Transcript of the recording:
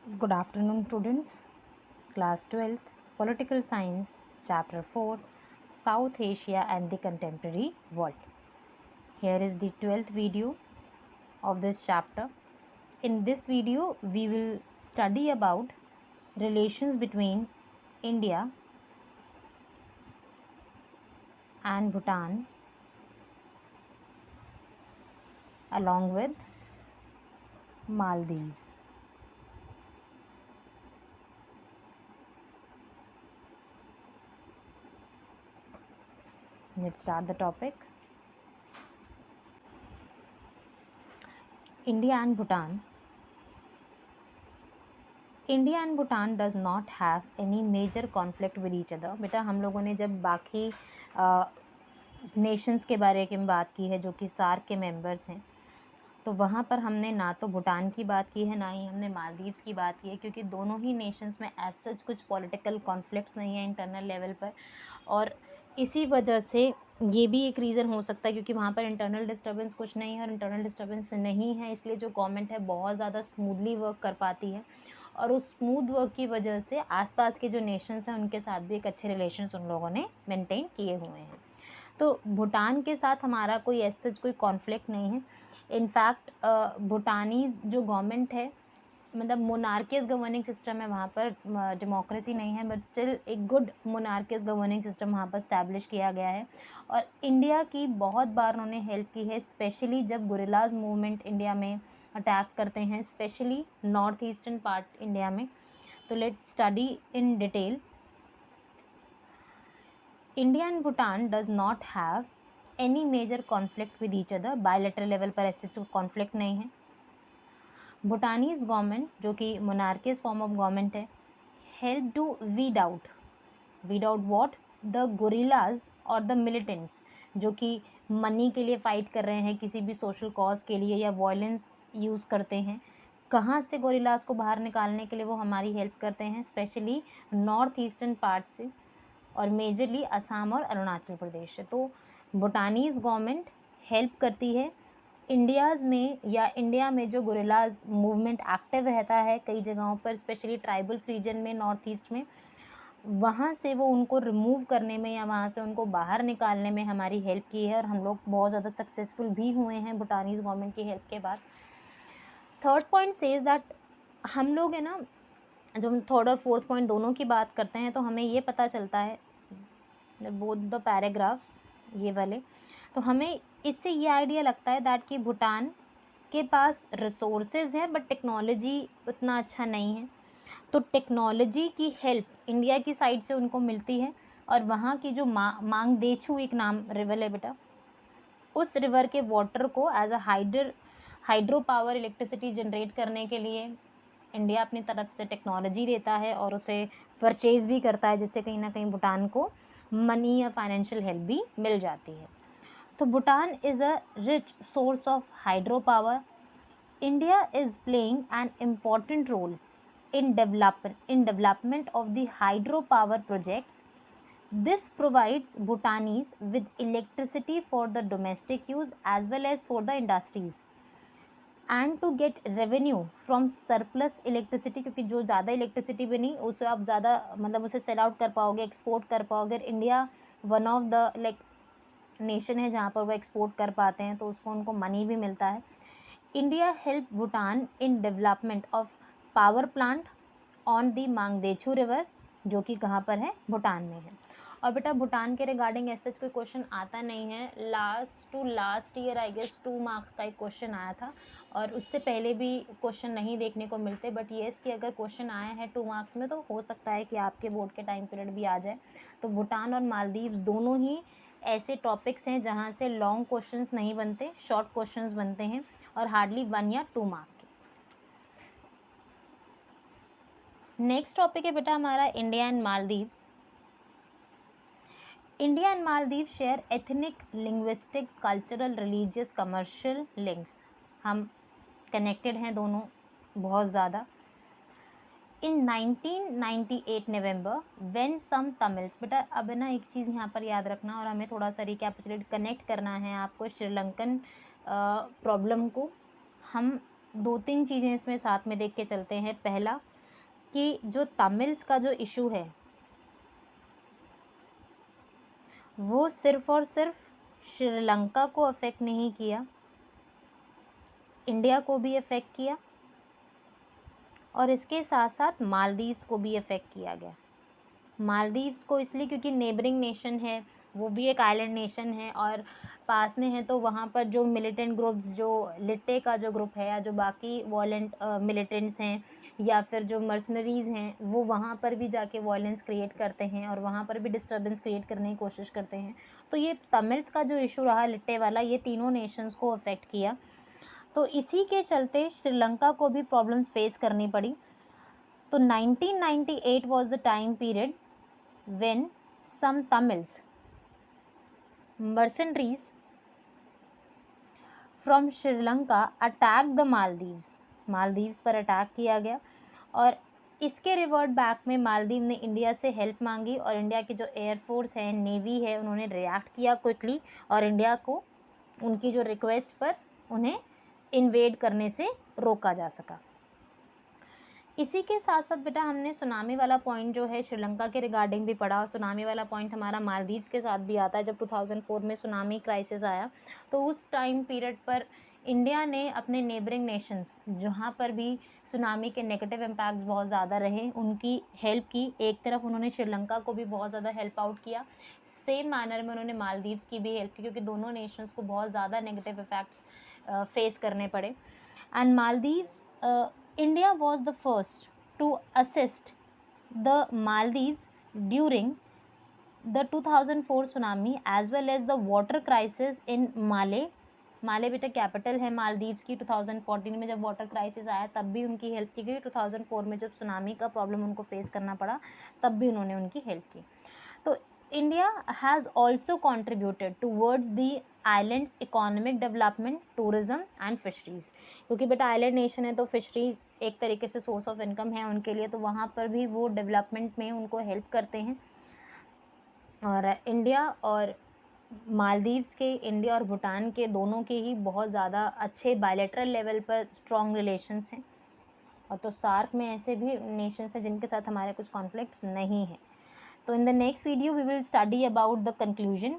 Good afternoon, students. Class 12th, Political Science, Chapter 4, South Asia and the Contemporary World. Here is the 12th video of this chapter. In this video, we will study about relations between India and Bhutan along with Maldives. Let's start the topic. India and Bhutan. India and Bhutan does not have any major conflict with each other. बेटा हम लोगों ने जब बाकी Nations के बारे में बात की है जो कि सार्क के मेंबर्स हैं, तो वहाँ पर हमने ना तो भूटान की बात की है, ना ही हमने मालदीव्स की बात की है, क्योंकि दोनों ही नेशंस में एज सच कुछ पॉलिटिकल कॉन्फ्लिक्ट्स नहीं है इंटरनल लेवल पर। और इसी वजह से ये भी एक रीज़न हो सकता है क्योंकि वहाँ पर इंटरनल डिस्टर्बेंस कुछ नहीं है, और इंटरनल डिस्टर्बेंस नहीं है इसलिए जो गवर्नमेंट है बहुत ज़्यादा स्मूथली वर्क कर पाती है, और उस स्मूथ वर्क की वजह से आसपास के जो नेशंस हैं उनके साथ भी एक अच्छे रिलेशंस उन लोगों ने मेंटेन किए हुए हैं। तो भूटान के साथ हमारा कोई ऐसा सच कोई कॉन्फ्लिक्ट नहीं है। इनफैक्ट भूटानीज जो गवर्नमेंट है, मतलब मोनार्कियस गवर्निंग सिस्टम है वहाँ पर, डेमोक्रेसी नहीं है, बट स्टिल एक गुड मोनार्कियस गवर्निंग सिस्टम वहाँ पर स्टैब्लिश किया गया है। और इंडिया की बहुत बार उन्होंने हेल्प की है, स्पेशली जब गुरिल्लाज मूवमेंट इंडिया में अटैक करते हैं, specially north eastern part India में। तो let's study in detail. India and Bhutan does not have any major conflict with each other. Bilateral level पर ऐसे जो कॉन्फ्लिक्ट नहीं है। भूटानीज गवर्नमेंट जो कि मोनार्किस फॉर्म ऑफ गवर्नमेंट है, help to weed out what the guerrillas और द मिलिटेंट्स जो कि मनी के लिए फ़ाइट कर रहे हैं, किसी भी सोशल कॉज के लिए या वायलेंस यूज़ करते हैं। कहाँ से गोरिल्लाज को बाहर निकालने के लिए वो हमारी हेल्प करते हैं, स्पेशली नॉर्थ ईस्टर्न पार्ट से, और मेजरली असम और अरुणाचल प्रदेश से। तो भूटानीज गवर्नमेंट हेल्प करती है इंडियाज़ में, या इंडिया में जो गोरिल्लाज मूवमेंट एक्टिव रहता है कई जगहों पर, स्पेशली ट्राइबल्स रीजन में, नॉर्थ ईस्ट में, वहाँ से वो उनको रिमूव करने में या वहाँ से उनको बाहर निकालने में हमारी हेल्प की है, और हम लोग बहुत ज़्यादा सक्सेसफुल भी हुए हैं भूटानीज गवर्नमेंट की हेल्प के बाद। थर्ड पॉइंट सेज दैट हम लोग है ना, जब हम थर्ड और फोर्थ पॉइंट दोनों की बात करते हैं तो हमें ये पता चलता है, बोथ द पैराग्राफ्स ये वाले, तो हमें इससे ये आइडिया लगता है दैट कि भूटान के पास रिसोर्सेज है बट टेक्नोलॉजी उतना अच्छा नहीं है। तो टेक्नोलॉजी की हेल्प इंडिया की साइड से उनको मिलती है, और वहाँ की जो मांगदेछू एक नाम रिवर है बेटा, उस रिवर के वाटर को as a hydro power electricity generate करने के लिए इंडिया अपनी तरफ से टेक्नोलॉजी देता है और उसे परचेज भी करता है, जिससे कहीं ना कहीं भूटान को मनी या फाइनेंशियल हेल्प भी मिल जाती है। तो Bhutan is a rich source of hydro power. India is playing an important role in development of the hydropower projects. This provides Bhutanese with electricity for the domestic use as well as for the industries, and to get revenue from surplus electricity, क्योंकि जो ज़्यादा electricity भी नहीं उसे आप ज़्यादा मतलब उसे सेल आउट कर पाओगे, एक्सपोर्ट कर पाओगे। India one of the like nation है जहाँ पर वो एक्सपोर्ट कर पाते हैं, तो उसको उनको मनी भी मिलता है। India help Bhutan in development of power plant on the Mangdechhu river, जो कि कहाँ पर है, भूटान में है। और बेटा भूटान के रिगार्डिंग ऐसे कोई क्वेश्चन आता नहीं है। Last year I guess 2 marks का एक क्वेश्चन आया था, और उससे पहले भी क्वेश्चन नहीं देखने को मिलते, बट येस कि अगर क्वेश्चन आया है 2 मार्क्स में तो हो सकता है कि आपके बोर्ड के टाइम पीरियड भी आ जाए। तो भूटान और मालदीव्स दोनों ही ऐसे टॉपिक्स हैं जहाँ से लॉन्ग क्वेश्चंस नहीं बनते, शॉर्ट क्वेश्चंस बनते हैं, और हार्डली 1 या 2 मार्क के। नेक्स्ट टॉपिक है बेटा हमारा India and Maldives. India and Maldives share ethnic, linguistic, cultural, religious, commercial links. हम कनेक्टेड हैं दोनों बहुत ज़्यादा। इन 1998 नवंबर व्हेन सम तमिल्स, बेटा अब है ना एक चीज़ यहाँ पर याद रखना, और हमें थोड़ा सा रिकैपिचुलेट कनेक्ट करना है आपको श्रीलंकन प्रॉब्लम को। हम 2-3 चीज़ें इसमें साथ में देख के चलते हैं। पहला, कि जो तमिल्स का जो इशू है वो सिर्फ और सिर्फ श्रीलंका को अफेक्ट नहीं किया, इंडिया को भी अफेक्ट किया और इसके साथ साथ मालदीव्स को भी अफेक्ट किया गया। मालदीव्स को इसलिए क्योंकि नेबरिंग नेशन है, वो भी एक आइलैंड नेशन है और पास में है, तो वहाँ पर जो मिलिटेंट ग्रुप्स, जो लिट्टे का जो ग्रुप है या जो बाकी वॉलेंट मिलिटेंट्स हैं या फिर जो मर्सनरीज़ हैं, वो वहाँ पर भी जाके वॉयलेंस क्रिएट करते हैं और वहाँ पर भी डिस्टर्बेंस क्रिएट करने की कोशिश करते हैं। तो ये तमिल्स का जो इशू रहा लिट्टे वाला, ये तीनों नेशंस को अफेक्ट किया। तो इसी के चलते श्रीलंका को भी प्रॉब्लम्स फेस करनी पड़ी। तो 1998 was the time period when some Tamils mercenaries from Sri Lanka attacked the Maldives। Maldives पर अटैक किया गया और इसके रिवर्ट बैक में मालदीव ने इंडिया से हेल्प मांगी और इंडिया की जो एयरफोर्स है, नेवी है, उन्होंने रिएक्ट किया क्विकली और इंडिया को उनकी जो रिक्वेस्ट पर उन्हें इन्वेड करने से रोका जा सका। इसी के साथ साथ बेटा हमने सुनामी वाला पॉइंट जो है श्रीलंका के रिगार्डिंग भी पढ़ा और सुनामी वाला पॉइंट हमारा मालदीव्स के साथ भी आता है। जब 2004 में सुनामी क्राइसिस आया तो उस टाइम पीरियड पर इंडिया ने अपने नेबरिंग नेशंस जहाँ पर भी सुनामी के नेगेटिव इम्पैक्ट्स बहुत ज़्यादा रहे उनकी हेल्प की। एक तरफ उन्होंने श्रीलंका को भी बहुत ज़्यादा हेल्प आउट किया, सेम मैनर में उन्होंने मालदीव्स की भी हेल्प की क्योंकि दोनों नेशंस को बहुत ज़्यादा नेगेटिव इफेक्ट्स फेस करने पड़े। And Maldives India was the first to assist the Maldives during the 2004 tsunami as well as the water crisis in Malé। माले बेटा कैपिटल है मालदीव्स की। 2014 में जब वाटर क्राइसिस आया तब भी उनकी हेल्प की गई। 2004 में जब सुनामी का प्रॉब्लम उनको फेस करना पड़ा तब भी उन्होंने उनकी हेल्प की। तो India has also contributed towards the islands economic development, tourism and fisheries. क्योंकि बेटा आइलैंड नेशन है तो फिशरीज़ एक तरीके से सोर्स ऑफ इनकम है उनके लिए, तो वहाँ पर भी वो डेवलपमेंट में उनको हेल्प करते हैं। और इंडिया और मालदीव्स के, इंडिया और भूटान के दोनों के ही बहुत ज़्यादा अच्छे बायलैटरल लेवल पर स्ट्रॉन्ग रिलेशंस हैं। और तो सार्क में ऐसे भी नेशंस हैं जिनके साथ हमारे कुछ कॉन्फ्लिक्ट्स नहीं हैं। तो in the next video we will study about the conclusion